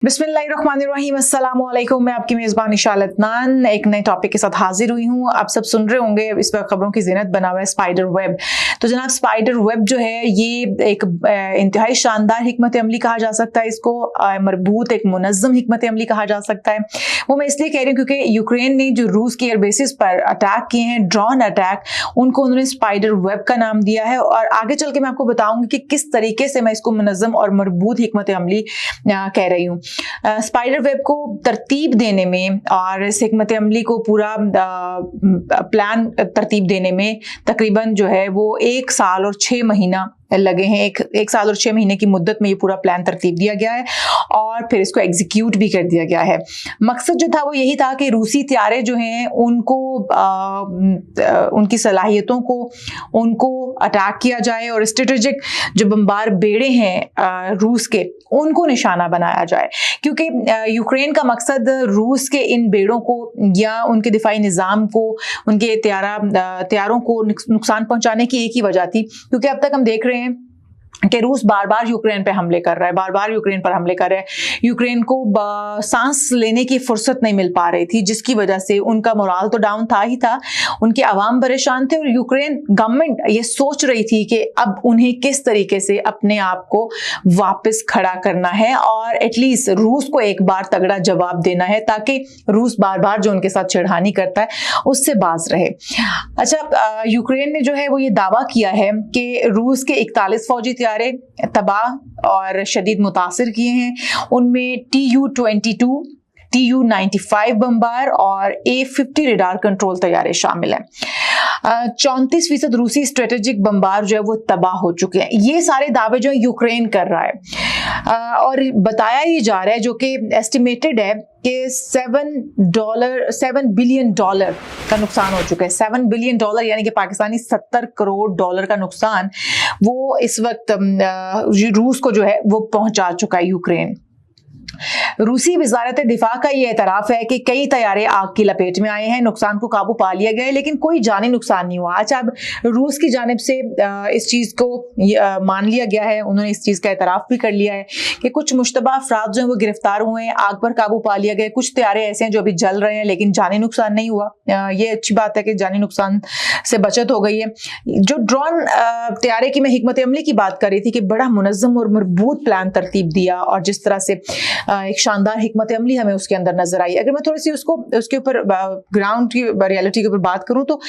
बिस्मिल्लाहिर्रहमानिर्रहीम, अस्सलाम वालेकुम। मैं आपकी मेज़बान इशाल अदनान एक नए टॉपिक के साथ हाजिर हुई हूँ। आप सब सुन रहे होंगे इस पर खबरों की ज़ीनत बना हुआ है स्पाइडर वेब। तो जनाब स्पाइडर वेब जो है ये एक इंतहाई शानदार हिकमत अमली कहा जा सकता है इसको, मरबूत एक मुनज़्ज़म हिकमत अमली कहा जा सकता है। वो मैं इसलिए कह रही हूँ क्योंकि यूक्रेन ने जो रूस के एयर बेसिस पर अटैक किए हैं, ड्रोन अटैक, उनको उन्होंने स्पाइडर वेब का नाम दिया है। और आगे चल के मैं आपको बताऊँगी कि किस तरीके से मैं इसको मुनज़्ज़म और मरबूत हिकमत अमली कह रही हूँ। स्पाइडर वेब को तरतीब देने में और इस हिकमत अमली को पूरा प्लान तरतीब देने में तकरीबन जो है वो 1 साल और 6 महीना लगे हैं। एक साल और 6 महीने की मुद्दत में ये पूरा प्लान तरतीब दिया गया है और फिर इसको एग्जीक्यूट भी कर दिया गया है। मकसद जो था वो यही था कि रूसी त्यारे जो हैं उनको उनकी सलाहियतों को उनको अटैक किया जाए और स्ट्रेटेजिक जो बमबार बेड़े हैं रूस के उनको निशाना बनाया जाए, क्योंकि यूक्रेन का मकसद रूस के इन बेड़ों को या उनके दिफाई निज़ाम को, उनके त्यारों को नुकसान पहुंचाने की एक ही वजह थी, क्योंकि अब तक हम देख रहे हैं कि रूस बार बार यूक्रेन पे हमले कर रहा है, बार बार यूक्रेन पर हमले कर रहा है। यूक्रेन को सांस लेने की फुर्सत नहीं मिल पा रही थी, जिसकी वजह से उनका मोराल तो डाउन था ही था, उनके अवाम परेशान थे और यूक्रेन गवर्नमेंट ये सोच रही थी कि अब उन्हें किस तरीके से अपने आप को वापस खड़ा करना है और एटलीस्ट रूस को एक बार तगड़ा जवाब देना है, ताकि रूस बार बार जो उनके साथ छेड़खानी करता है उससे बाज रहे। अच्छा, यूक्रेन ने जो है वो ये दावा किया है कि रूस के 41 फौजी तबाह और शदीद मुतासिर किए हैं। उनमें TU-22, TU-95 बमबार और A-50 रडार कंट्रोल तैयारे शामिल हैं। 34% रूसी स्ट्रेटेजिक बमबार जो है वो तबाह हो चुके हैं। ये सारे दावे जो है यूक्रेन कर रहा है और बताया ही जा रहा है, जो कि एस्टिमेटेड है कि $7 बिलियन का नुकसान हो चुका है। $7 बिलियन यानी कि पाकिस्तानी $70 करोड़ का नुकसान वो इस वक्त रूस को जो है वो पहुंचा चुका है यूक्रेन। रूसी वजारत दिफा का ये एतराफ़ है कि कई तैयारे आग की लपेट में आए हैं, नुकसान को काबू पा लिया गया है, लेकिन कोई जानी नुकसान नहीं हुआ। अच्छा, अब रूस की जानिब से इस चीज़ को मान लिया गया है, उन्होंने इस चीज़ का एतराफ़ भी कर लिया है कि कुछ मुश्तबा अफराद जो हैं वो गिरफ्तार हुए हैं, आग पर काबू पा लिया गया। कुछ तैयारे ऐसे हैं जो अभी जल रहे हैं लेकिन जानी नुकसान नहीं हुआ। ये अच्छी बात है कि जानी नुकसान से बचत हो गई है। जो ड्रोन तैयारे की मैं हिकमत अमली की बात कर रही थी कि बड़ा मुनज़्ज़म और मरबूत प्लान तरतीब दिया और जिस तरह से एक शानदार हिकमत अमली हमें उसके अंदर नजर आई। अगर मैं थोड़ी सी उसके ऊपर ग्राउंड की रियलिटी के ऊपर बात करूं तो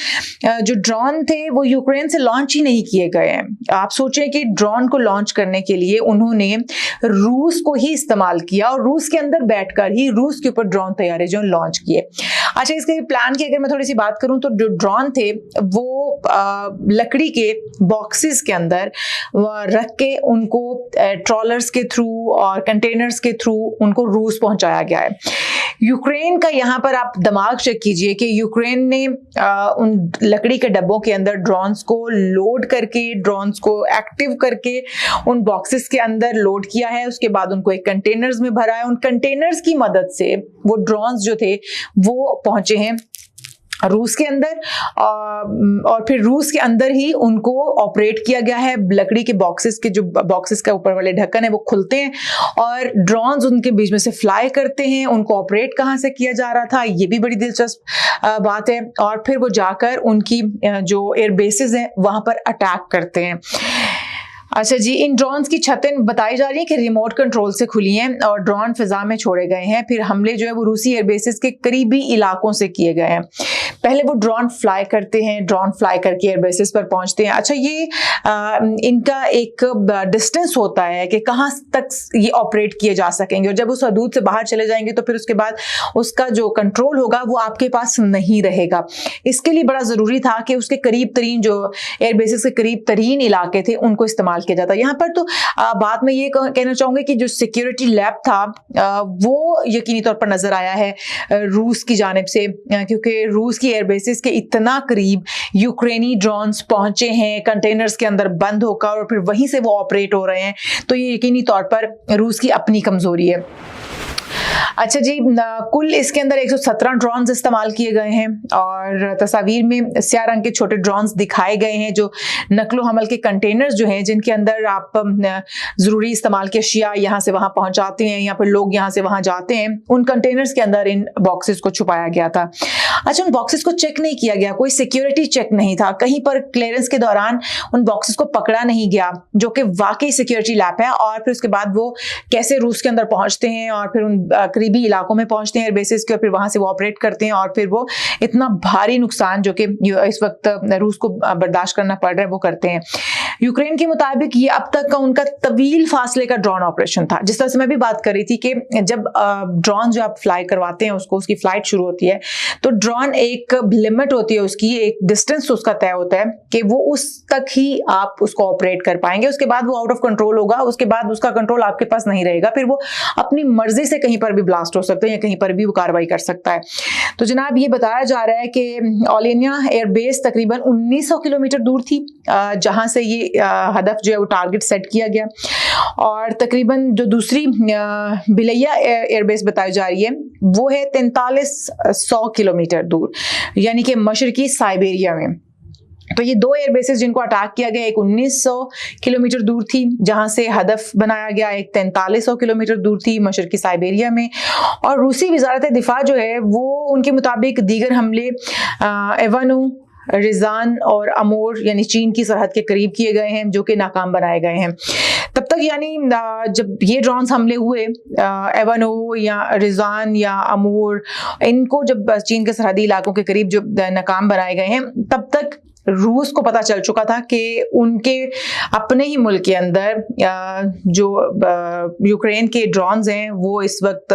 जो ड्रोन थे वो यूक्रेन से लॉन्च ही नहीं किए गए हैं। आप सोचें कि ड्रोन को लॉन्च करने के लिए उन्होंने रूस को ही इस्तेमाल किया और रूस के अंदर बैठकर ही रूस के ऊपर ड्रोन तैयारे जो लॉन्च किए। अच्छा, इसके प्लान की अगर मैं थोड़ी सी बात करूं तो जो ड्रोन थे वो लकड़ी के बॉक्सेस के अंदर रख के उनको ट्रॉलर्स के थ्रू और कंटेनर्स के थ्रू उनको रूस पहुंचाया गया है। यूक्रेन का यहाँ पर आप दिमाग चेक कीजिए कि यूक्रेन ने उन लकड़ी के डब्बों के अंदर ड्रोन्स को लोड करके, ड्रोन्स को एक्टिव करके उन बॉक्सेस के अंदर लोड किया है। उसके बाद उनको एक कंटेनर्स में भरा है। उन कंटेनर्स की मदद से वो ड्रोन्स जो थे वो पहुंचे हैं रूस के अंदर और फिर रूस के अंदर ही उनको ऑपरेट किया गया है। लकड़ी के बॉक्सेस के जो बॉक्सेस का ऊपर वाले ढक्कन है वो खुलते हैं और ड्रोन्स उनके बीच में से फ्लाई करते हैं। उनको ऑपरेट कहाँ से किया जा रहा था ये भी बड़ी दिलचस्प बात है। और फिर वो जाकर उनकी जो एयर बेसिस हैं वहाँ पर अटैक करते हैं। अच्छा जी, इन ड्रोन्स की छतें बताई जा रही है कि रिमोट कंट्रोल से खुली हैं और ड्रोन फिजा में छोड़े गए हैं। फिर हमले जो है वो रूसी एयर बेसिस के करीबी इलाकों से किए गए हैं। पहले वो ड्रोन फ्लाई करते हैं, ड्रोन फ्लाई करके एयर बेसिस पर पहुंचते हैं। अच्छा, ये इनका एक डिस्टेंस होता है कि कहाँ तक ये ऑपरेट किए जा सकेंगे और जब उस हदूद से बाहर चले जाएंगे तो फिर उसके बाद उसका जो कंट्रोल होगा वो आपके पास नहीं रहेगा। इसके लिए बड़ा ज़रूरी था कि उसके करीब तरीन जो एयर बेसिस के करीब तरीन इलाके थे उनको इस्तेमाल किया जाता। यहाँ पर तो बात में ये कहना चाहूँगी कि जो सिक्योरिटी लैब था वो यकीनी तौर पर नज़र आया है रूस की जानिब से, क्योंकि रूस की एयर बेसिस के इतना करीब यूक्रेनी ड्रोन्स पहुंचे हैं कंटेनर्स के अंदर बंद होकर और फिर वहीं से वो ऑपरेट हो रहे हैं, तो ये यकीनी तौर पर रूस की अपनी कमजोरी है। अच्छा जी, कुल इसके अंदर 117 ड्रोन्स इस्तेमाल किए गए हैं और तस्वीर में स्याह रंग के छोटे ड्रोन्स दिखाए गए हैं जो नकलो हमल के कंटेनर्स जो हैं जिनके अंदर आप ज़रूरी इस्तेमाल की अशिया यहाँ से वहाँ पहुँचाते हैं या फिर लोग यहाँ से वहाँ जाते हैं, उन कंटेनर्स के अंदर इन बॉक्सेस को छुपाया गया था। अच्छा, उन बॉक्सेस को चेक नहीं किया गया, कोई सिक्योरिटी चेक नहीं था, कहीं पर क्लियरेंस के दौरान उन बॉक्सेस को पकड़ा नहीं गया जो कि वाकई सिक्योरिटी लैप है। और फिर उसके बाद वो कैसे रूस के अंदर पहुंचते हैं और फिर उन करीबी इलाकों में पहुंचते हैं बेसिस के, और फिर वहां से वो ऑपरेट करते हैं और फिर वो इतना भारी नुकसान जो कि इस वक्त रूस को बर्दाश्त करना पड़ रहा है वो करते हैं। यूक्रेन के मुताबिक ये अब तक का उनका तवील फासले का ड्रोन ऑपरेशन था। जिस तरह से मैं भी बात कर रही थी कि जब ड्रोन जो आप फ्लाई करवाते हैं उसको, उसकी फ्लाइट शुरू होती है तो ड्रोन एक लिमिट होती है उसकी, एक डिस्टेंस उसका तय होता है कि वो उस तक ही आप उसको ऑपरेट कर पाएंगे, उसके बाद वो आउट ऑफ कंट्रोल होगा, उसके बाद उसका कंट्रोल आपके पास नहीं रहेगा, फिर वो अपनी मर्जी से कहीं पर भी ब्लास्ट हो सकता है या कहीं पर भी वो कार्रवाई कर सकता है। तो जनाब ये बताया जा रहा है कि ओलेनिया एयरबेस तकरीबन 1900 किलोमीटर दूर थी जहां से ये हदफ जो है वो टारगेट सेट किया गया, और तकरीबन जो दूसरी बिलैया एयरबेस बताई जा रही है वो है 4300 किलोमीटर दूर, यानी कि मशरकी साइबेरिया में। तो ये दो एयरबेसेस जिनको अटैक किया गया, एक 1900 किलोमीटर दूर थी जहां से हदफ बनाया गया, एक 4300 किलोमीटर दूर थी मशरकी साइबेरिया में। और रूसी वजारत दिफा जो है वो उनके मुताबिक दीगर हमले एवानू, रिजान और अमोर यानी चीन की सरहद के करीब किए गए हैं जो कि नाकाम बनाए गए हैं। तब तक यानी जब ये ड्रोन्स हमले हुए एवानो या रिजान या अमूर, इनको जब चीन के सरहदी इलाकों के करीब जो नाकाम बनाए गए हैं, तब तक रूस को पता चल चुका था कि उनके अपने ही मुल्क के अंदर जो यूक्रेन के ड्रोन्स हैं वो इस वक्त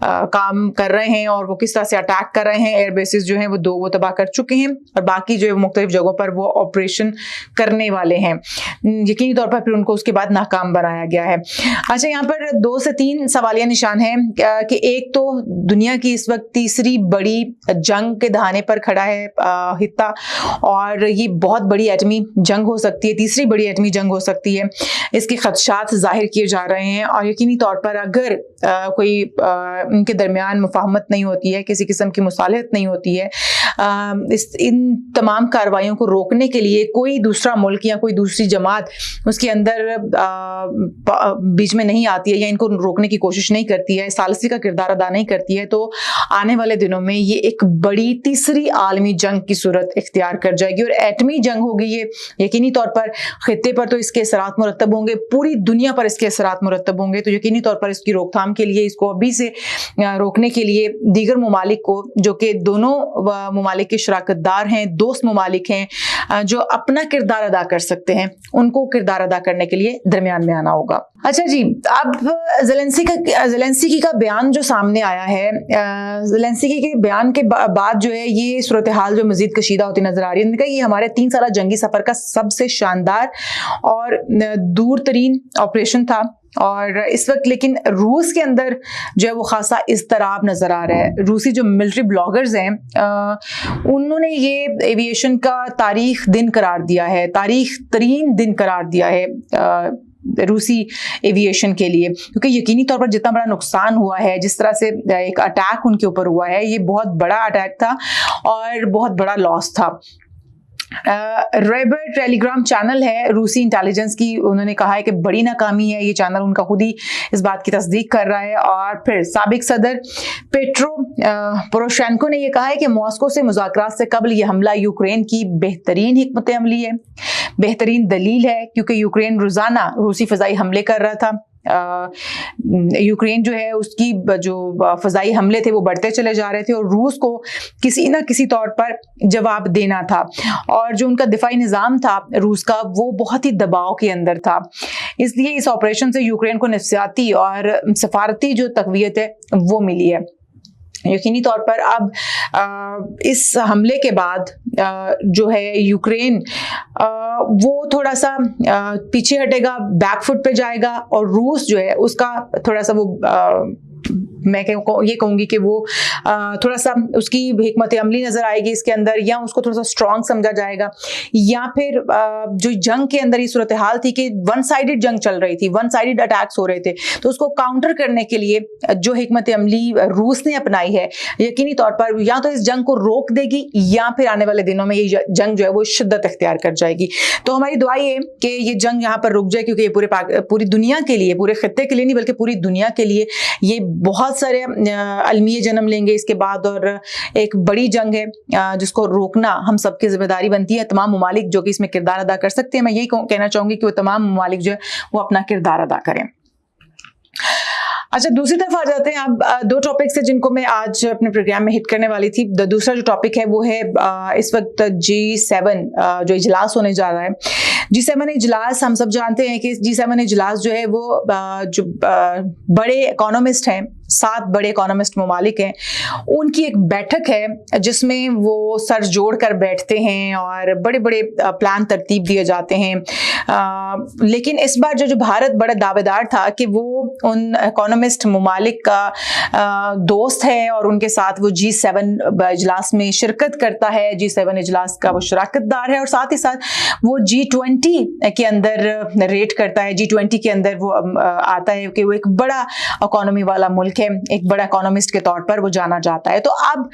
काम कर रहे हैं और वो किस तरह से अटैक कर रहे हैं। एयरबेसेस जो हैं वो दो वो तबाह कर चुके हैं और बाकी जो मुख्तलिफ जगहों पर वो ऑपरेशन करने वाले हैं। यकीनी तौर पर फिर उनको उसके बाद नाकाम बनाया गया है। अच्छा, यहाँ पर 2 से 3 सवालिया निशान हैं कि एक तो दुनिया की इस वक्त तीसरी बड़ी जंग के दहाने पर खड़ा है हित्ता, और ये बहुत बड़ी एटमी जंग हो सकती है, तीसरी बड़ी एटमी जंग हो सकती है। इसके खदशात जाहिर किए जा रहे हैं और यकीनी तौर पर अगर कोई इनके दरमियान मुफाहमत नहीं होती है, किसी किस्म की मुसालहत नहीं होती है, इन तमाम कार्रवाइयों को रोकने के लिए कोई दूसरा मुल्क या कोई दूसरी जमात उसके अंदर बीच में नहीं आती है या इनको रोकने की कोशिश नहीं करती है, सालसी का किरदार अदा नहीं करती है, तो आने वाले दिनों में ये एक बड़ी तीसरी आलमी जंग की सूरत इख्तियार कर जाएगी और एटमी जंग होगी। ये यकीनी तौर पर खित्ते पर तो इसके असरात मुरतब होंगे, पूरी दुनिया पर इसके असरात मुरतब होंगे। तो यकीनी तौर पर इसकी रोकथाम के लिए, इसको अभी से रोकने के लिए दीगर ममालिक को, जो कि दोनों ममालिक के शराकतदार हैं, दोस्त ममालिक हैं, जो अपना किरदार अदा कर सकते हैं, उनको किरदार अदा करने के लिए दरमियान में आना होगा। अच्छा जी, अब ज़ेलेंस्की का बयान जो सामने आया है, ज़ेलेंस्की के बयान के बाद जो है ये सूरत हाल जो मजीद कशीदा होती नजर आ रही है। उन्होंने कहा ये हमारे 3 साल जंगी सफर का सबसे शानदार और दूर तरीन ऑपरेशन था, और इस वक्त लेकिन रूस के अंदर जो है वो खासा इज़्तिराब नजर आ रहा है। रूसी जो मिलिट्री ब्लॉगर्स हैं उन्होंने ये एविएशन का तारीख दिन करार दिया है, तारीख तरीन दिन करार दिया है रूसी एविएशन के लिए, क्योंकि यकीनी तौर पर जितना बड़ा नुकसान हुआ है, जिस तरह से एक अटैक उनके ऊपर हुआ है, ये बहुत बड़ा अटैक था और बहुत बड़ा लॉस था। रेबर टेलीग्राम चैनल है रूसी इंटेलिजेंस की, उन्होंने कहा है कि बड़ी नाकामी है, ये चैनल उनका खुद ही इस बात की तस्दीक कर रहा है। और फिर साबिक सदर पेट्रो पोरोशेंको ने यह कहा है कि मॉस्को से मुज़ाकरात से कबल यह हमला यूक्रेन की बेहतरीन हिकमत अमली है, बेहतरीन दलील है, क्योंकि यूक्रेन रोजाना रूसी फजाई हमले कर रहा था। यूक्रेन जो है उसकी जो फजाई हमले थे वो बढ़ते चले जा रहे थे और रूस को किसी ना किसी तौर पर जवाब देना था, और जो उनका दिफाई निज़ाम था रूस का वो बहुत ही दबाव के अंदर था। इसलिए इस ऑपरेशन से यूक्रेन को नफसियाती और सफारती जो तक़वियत है वो मिली है। यकीनी तौर पर अब इस हमले के बाद जो है यूक्रेन वो थोड़ा सा पीछे हटेगा, बैकफुट पे जाएगा, और रूस जो है उसका थोड़ा सा वो मैं ये कहूँगी कि वो थोड़ा सा उसकी हिकमत अमली नज़र आएगी इसके अंदर, या उसको थोड़ा सा स्ट्रॉन्ग समझा जाएगा, या फिर जो जंग के अंदर ये सूरत हाल थी कि वन साइडेड जंग चल रही थी, वन साइडेड अटैक्स हो रहे थे, तो उसको काउंटर करने के लिए जो हिकमत अमली रूस ने अपनाई है यकीनी तौर पर या तो इस जंग को रोक देगी या फिर आने वाले दिनों में ये जंग जो है वो शिद्दत इख्तियार कर जाएगी। तो हमारी दुआ ये कि ये जंग यहाँ पर रुक जाए, क्योंकि ये पूरी दुनिया के लिए, पूरे खित्ते के लिए नहीं बल्कि पूरी दुनिया के लिए ये बहुत सारे अलमिये जन्म लेंगे इसके बाद, और एक बड़ी जंग है जिसको रोकना हम सबकी जिम्मेदारी बनती है। तमाम ममालिक जो कि इसमें किरदार अदा कर सकते हैं, मैं यही कहना चाहूँगी कि वो तमाम ममालिक जो है वो अपना किरदार अदा करें। अच्छा, दूसरी तरफ आ जाते हैं। अब दो टॉपिक्स है जिनको मैं आज अपने प्रोग्राम में हिट करने वाली थी। दूसरा जो टॉपिक है वो है इस वक्त G7 जो इजलास होने जा रहा है। G7 इजलास, हम सब जानते हैं कि G7 इजलास जो है वो जो बड़े इकोनॉमिस्ट हैं, 7 बड़े इकोनॉमिस्ट ममालिक हैं, उनकी एक बैठक है जिसमें वो सर जोड़ कर बैठते हैं और बड़े बड़े प्लान तरतीब दिए जाते हैं। लेकिन इस बार जो भारत बड़ा दावेदार था कि वो उन इकोनॉमिस्ट ममालिक का दोस्त है और उनके साथ वो G7 इजलास में शिरकत करता है, G7 इजलास का वो शराकतदार है, और साथ ही साथ वो G20 के अंदर रेट करता है, G20 के अंदर वो आता है कि वो एक बड़ा इकोनॉमी वाला मुल्क, एक बड़ा इकोनॉमिस्ट के तौर पर वो जाना जाता है। तो अब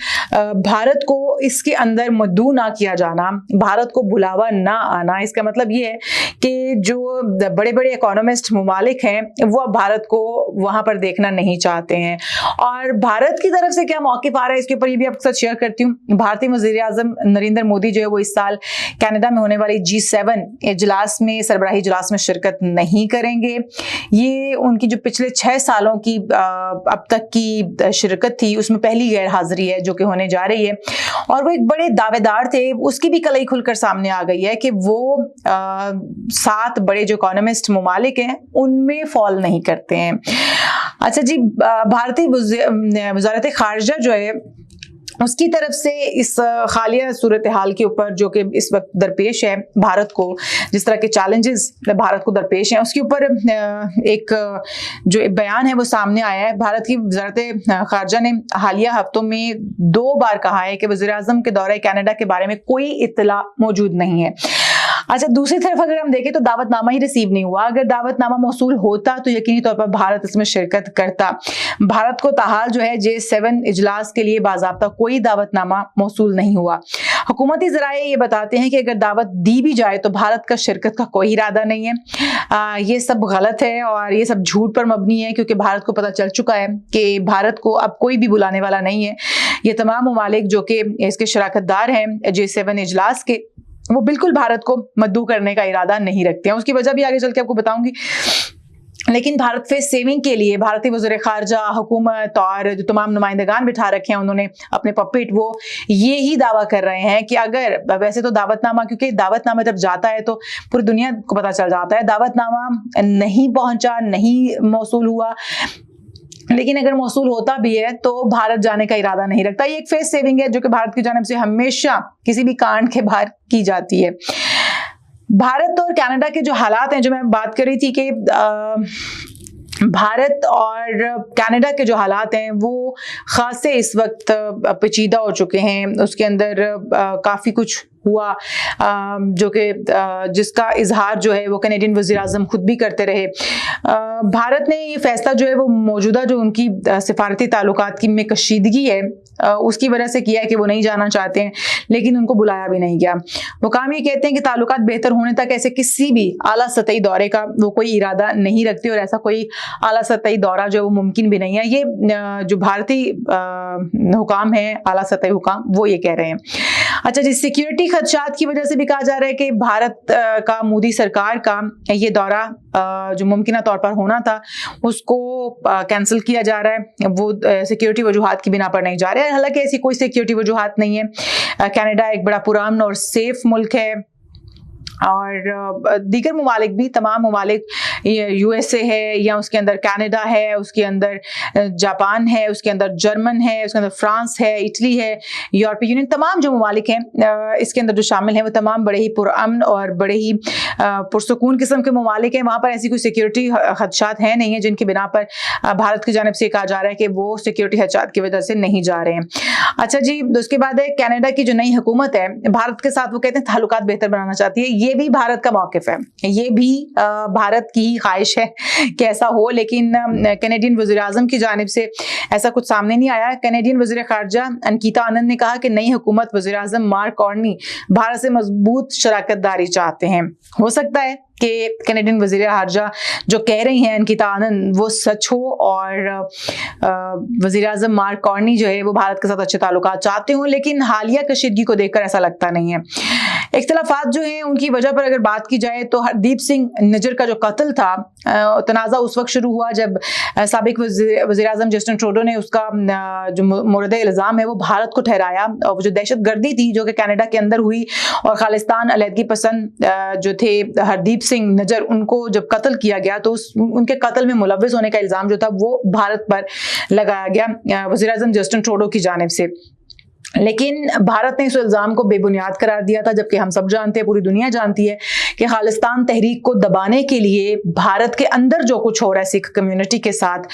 भारत को इसके अंदर मद्दू ना किया जाना, भारत को बुलावा ना आना, इसका मतलब ये है कि जो बड़े बड़े इकोनॉमिस्ट ममालिक हैं वो अब भारत को वहां पर देखना नहीं चाहते हैं। और भारत की तरफ से क्या मौक़िफ़ आ रहा है इसके ऊपर ये भी आपके साथ शेयर करती हूँ। भारतीय वज़ीर आज़म नरेंद्र मोदी जो है वो इस साल कनाडा में होने वाली G7 इजलास में, सरबराही इजलास में शिरकत नहीं करेंगे। ये उनकी जो पिछले 6 सालों की अब तक की शिरकत थी उसमें पहली गैर हाजिरी है जो कि होने जा रही है, और वो एक बड़े दावेदार थे, उसकी भी कलई खुलकर सामने आ गई है कि वो 7 बड़े जो इकोनॉमिस्ट ममालिक हैं उनमें फॉल नहीं करते हैं। अच्छा जी, भारतीय वज़ारत ख़ारिजा जो है उसकी तरफ से इस हालिया सूरत हाल के ऊपर जो कि इस वक्त दरपेश है भारत को, जिस तरह के चैलेंजेस भारत को दरपेश हैं, उसके ऊपर एक जो बयान है वो सामने आया है। भारत की वज़ारत ख़ारिजा ने हालिया हफ्तों में 2 बार कहा है कि वज़ीर आज़म के दौरे कनाडा के बारे में कोई इत्तला मौजूद नहीं है। अच्छा, दूसरी तरफ अगर हम देखें तो दावतनामा ही रिसीव नहीं हुआ। अगर दावतनामा मौसूल होता तो यकीनी तौर पर भारत इसमें शिरकत करता। भारत को ताहाल जो है G7 इजलास के लिए बाज़ाब्ता कोई दावतनामा मौसूल नहीं हुआ। हुकूमती ज़राए ये बताते हैं कि अगर दावत दी भी जाए तो भारत का शिरकत का कोई इरादा नहीं है। ये सब गलत है और ये सब झूठ पर मबनी है, क्योंकि भारत को पता चल चुका है कि भारत को अब कोई भी बुलाने वाला नहीं है। ये तमाम ममालिक जो कि इसके शराकतदार हैं G7 इजलास के, वो बिल्कुल भारत को मद्दू करने का इरादा नहीं रखते हैं। उसकी वजह भी आगे चल के आपको बताऊंगी। लेकिन भारत फेस सेविंग के लिए भारतीय वज़ीर ख़ारिजा, हुकूमत और जो तमाम नुमाइंदगान बिठा रखे हैं उन्होंने अपने पपेट, वो ये ही दावा कर रहे हैं कि अगर वैसे तो दावतनामा, क्योंकि दावतनामा जब जाता है तो पूरी दुनिया को पता चल जाता है, दावतनामा नहीं पहुंचा, नहीं मौसूल हुआ, लेकिन अगर मौसूल होता भी है तो भारत जाने का इरादा नहीं रखता। ये एक फेस सेविंग है जो कि भारत की जानिब से हमेशा किसी भी कांड के बाहर की जाती है। भारत और कनाडा के जो हालात हैं, जो मैं बात कर रही थी कि भारत और कनाडा के जो हालात हैं वो खासे इस वक्त पेचीदा हो चुके हैं। उसके अंदर काफ़ी कुछ हुआ जो कि जिसका इजहार जो है वो कैनेडियन वज़ीर आज़म खुद भी करते रहे। भारत ने ये फैसला जो है वो मौजूदा जो उनकी सिफारती ताल्लुकात की में कशीदगी है उसकी वजह से किया है कि वो नहीं जाना चाहते हैं, लेकिन उनको बुलाया भी नहीं गया। वो काम ये कहते हैं कि ताल्लुकात बेहतर होने तक ऐसे किसी भी आला सतही दौरे का वो कोई इरादा नहीं रखते, और ऐसा कोई आला सतही दौरा जो है वो मुमकिन भी नहीं है। ये जो भारतीय हुकाम है, आला सतही हुकाम, वो ये कह रहे हैं। अच्छा जी, सिक्योरिटी खदशात की वजह से भी कहा जा रहा है कि भारत का, मोदी सरकार का ये दौरा जो मुमकिन तौर पर होना था उसको कैंसिल किया जा रहा है। वो सिक्योरिटी वजूहात की बिना पर नहीं जा रहा है। हालांकि ऐसी कोई सिक्योरिटी वजूहात नहीं है। कनाडा एक बड़ा पुरान और सेफ मुल्क है اور دیگر ممالک بھی, تمام ممالک, USA ہے یا اس کے اندر کینیڈا ہے, اس کے اندر جاپان ہے, اس کے اندر جرمن ہے, اس کے اندر فرانس ہے, اٹلی ہے, یورپی یونین, تمام جو ممالک ہیں اس کے اندر جو شامل ہیں وہ تمام بڑے ہی پرامن اور بڑے ہی پرسکون قسم کے ممالک ہیں. وہاں پر ایسی کوئی سیکیورٹی خدشات ہیں نہیں ہیں جن کی بنا پر بھارت کی جانب سے کہا جا رہا ہے کہ وہ سیکیورٹی خدشات کی وجہ سے نہیں جا رہے ہیں. اچھا جی, اس کے بعد ہے کینیڈا کی جو نئی حکومت ہے بھارت کے ساتھ وہ کہتے ہیں تعلقات بہتر بنانا چاہتی ہے. یہ بھی بھارت کا موقف ہے, یہ بھی بھارت کی خواہش ہے کہ ایسا ہو, لیکن کینیڈین وزیر اعظم کی جانب سے ایسا کچھ سامنے نہیں آیا. کینیڈین وزیر خارجہ انکیتا آنند نے کہا کہ نئی حکومت وزیر اعظم مارک کارنی بھارت سے مضبوط شراکت داری چاہتے ہیں. ہو سکتا ہے کہ کینیڈین وزیر خارجہ جو کہہ رہی ہیں انکیتا آنند وہ سچ ہو اور وزیر اعظم مارک کارنی جو ہے وہ بھارت کے ساتھ اچھے تعلقات چاہتے ہوں, لیکن حالیہ کشیدگی کو دیکھ کر ایسا لگتا نہیں ہے. اختلافات جو ہیں ان کی وجہ پر اگر بات کی جائے تو ہردیپ سنگھ نجر کا جو قتل تھا, تنازع اس وقت شروع ہوا جب سابق وزیر اعظم جسٹن ٹروڈو نے اس کا جو مورد الزام ہے وہ بھارت کو ٹھہرایا, اور جو دہشت گردی تھی جو کہ کینیڈا کے اندر ہوئی اور خالصتان علیحدگی پسند جو تھے ہردیپ سنگھ نجر ان کو جب قتل کیا گیا تو ان کے قتل میں ملوث ہونے کا الزام جو تھا وہ بھارت پر لگایا گیا وزیر اعظم جسٹن ٹروڈو کی جانب سے. لیکن بھارت نے اس الزام کو بے بنیاد قرار دیا تھا, جبکہ ہم سب جانتے ہیں, پوری دنیا جانتی ہے کہ خالصتان تحریک کو دبانے کے لیے بھارت کے اندر جو کچھ ہو رہا ہے سکھ کمیونٹی کے ساتھ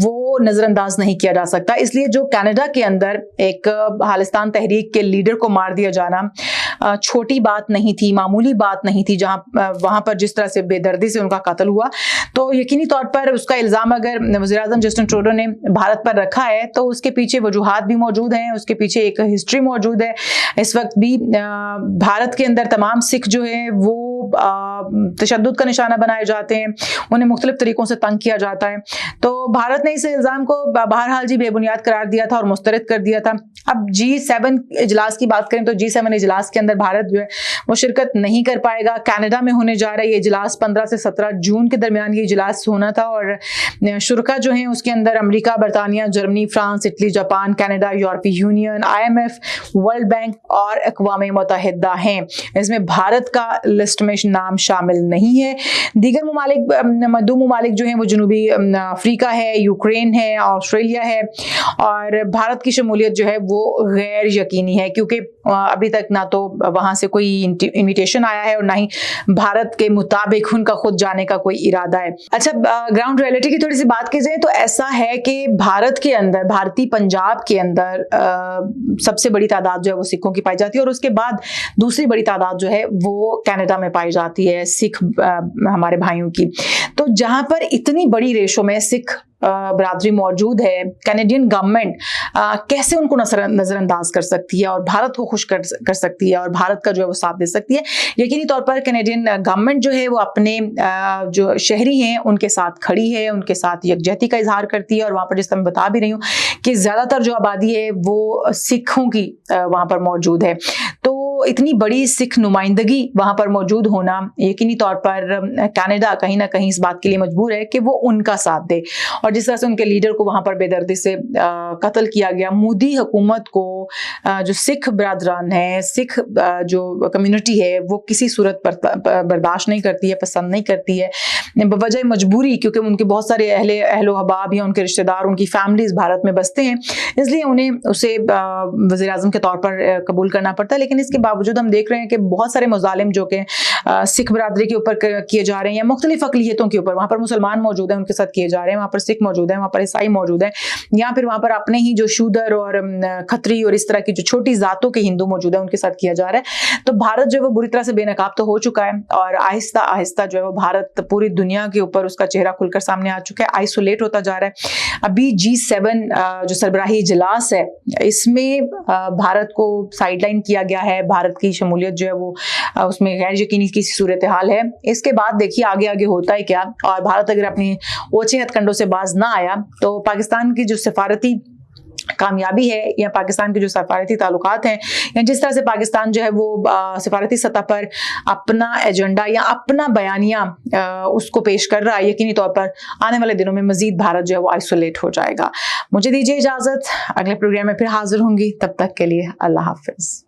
وہ نظر انداز نہیں کیا جا سکتا. اس لیے جو کینیڈا کے اندر ایک خالصتان تحریک کے لیڈر کو مار دیا جانا چھوٹی بات نہیں تھی, معمولی بات نہیں تھی, جہاں وہاں پر جس طرح سے بے دردی سے ان کا قتل ہوا, تو یقینی طور پر اس کا الزام اگر وزیر اعظم جسٹن ٹروڈو نے بھارت پر رکھا ہے تو اس کے پیچھے وجوہات بھی موجود ہیں, اس کے پیچھے ایک ہسٹری موجود ہے. اس وقت بھی بھارت کے اندر تمام سکھ جو ہیں وہ تشدد کا نشانہ بنائے جاتے ہیں, انہیں مختلف طریقوں سے تنگ کیا جاتا ہے. تو بھارت نے اس الزام کو بہرحال جی بے بنیاد قرار دیا تھا اور مسترد کر دیا تھا. اب G7 اجلاس کی بات کریں تو G7 اجلاس کے اندر بھارت جو ہے وہ شرکت نہیں کر پائے گا. کینیڈا میں ہونے جا رہا ہے یہ اجلاس, 15 سے 17 جون کے درمیان یہ اجلاس ہونا تھا, اور شرکا جو ہیں اس کے اندر امریکہ, برطانیہ, Germany, France, Italy, Japan, Canada, یورپی یونین, IMF, ورلڈ بینک اور اقوام متحدہ ہیں. اس میں بھارت کا لسٹ میں نام شامل نہیں ہے. دیگر ممالک, دو ممالک جو ہیں وہ جنوبی افریقہ ہے, یوکرین ہے, آسٹریلیا ہے, اور بھارت کی شمولیت جو ہے وہ غیر یقینی ہے کیونکہ ابھی تک نہ تو وہاں سے کوئی انویٹیشن آیا ہے اور نہ ہی بھارت کے مطابق ان کا خود جانے کا کوئی ارادہ ہے. اچھا, گراؤنڈ ریئلٹی کی تھوڑی سی بات کی جائے تو ایسا ہے کہ بھارت کے اندر, بھارتی پنجاب کے اندر سب سے بڑی تعداد جو ہے وہ سکھوں کی پائی جاتی ہے, اور اس کے بعد دوسری بڑی تعداد جو ہے وہ کینیڈا میں پائی جاتی ہے سکھ ہمارے بھائیوں کی. تو جہاں پر اتنی بڑی ریشو میں سکھ برادری موجود ہے, کینیڈین گورنمنٹ کیسے ان کو نظر انداز کر سکتی ہے اور بھارت کو خوش کر سکتی ہے اور بھارت کا جو ہے وہ ساتھ دے سکتی ہے. یقینی طور پر کینیڈین گورنمنٹ جو ہے وہ اپنے جو شہری ہیں ان کے ساتھ کھڑی ہے, ان کے ساتھ یکجہتی کا اظہار کرتی ہے, اور وہاں پر جس طرح میں بتا بھی رہی ہوں کہ زیادہ تر جو آبادی ہے وہ سکھوں کی وہاں پر موجود ہے. تو اتنی بڑی سکھ نمائندگی وہاں پر موجود ہونا یقینی طور پر کینیڈا کہیں نہ کہیں اس بات کے لیے مجبور ہے کہ وہ ان کا ساتھ دے. اور جس طرح سے ان کے لیڈر کو وہاں پر بے دردی سے قتل کیا گیا, مودی حکومت کو جو سکھ برادران ہیں, سکھ جو کمیونٹی ہے وہ کسی صورت پر برداشت نہیں کرتی ہے, پسند نہیں کرتی ہے بوجہ مجبوری, کیونکہ ان کے بہت سارے اہل و احباب یا ان کے رشتہ دار, ان کی فیملیز بھارت میں بستے ہیں, اس لیے انہیں اسے وزیر اعظم کے طور پر قبول کرنا پڑتا ہے. لیکن اس کے باوجود ہم دیکھ رہے ہیں کہ بہت سارے مظالم جو کہ سکھ برادری کے اوپر کیے جا رہے ہیں, مختلف اقلیتوں کے اوپر, وہاں پر مسلمان موجود ہیں ان کے ساتھ کیے جا رہے ہیں, وہاں پر سکھ موجود ہیں, وہاں پر عیسائی موجود ہیں, یا پھر وہاں پر اپنے ہی جو شودر اور کھتری اور اس طرح کی جو چھوٹی ذاتوں کے ہندو موجود ہیں ان کے ساتھ کیا جا رہا ہے. تو بھارت جو ہے وہ بری طرح سے بے نقاب تو ہو چکا ہے, اور آہستہ آہستہ جو ہے وہ بھارت پوری دنیا کے اوپر اس کا چہرہ کھل کر سامنے آ چکا ہے, آئسولیٹ ہوتا جا رہا ہے. ابھی G7 جو سربراہی اجلاس ہے اس میں بھارت کو سائڈ لائن کیا گیا ہے, بھارت کی شمولیت جو ہے وہ اس میں غیر یقینی کی صورتحال ہے. اس کے بعد دیکھیے آگے ہوتا ہے کیا, اور بھارت اگر اپنی اوچھے ہتھ کنڈوں سے باز نہ آیا تو پاکستان کی جو سفارتی کامیابی ہے یا پاکستان کے جو سفارتی تعلقات ہیں, یا جس طرح سے پاکستان جو ہے وہ سفارتی سطح پر اپنا ایجنڈا یا اپنا بیانیہ اس کو پیش کر رہا ہے, یقینی طور پر آنے والے دنوں میں مزید بھارت جو ہے وہ آئسولیٹ ہو جائے گا. مجھے دیجیے اجازت, اگلے پروگرام میں پھر حاضر ہوں گی, تب تک کے لیے اللہ حافظ.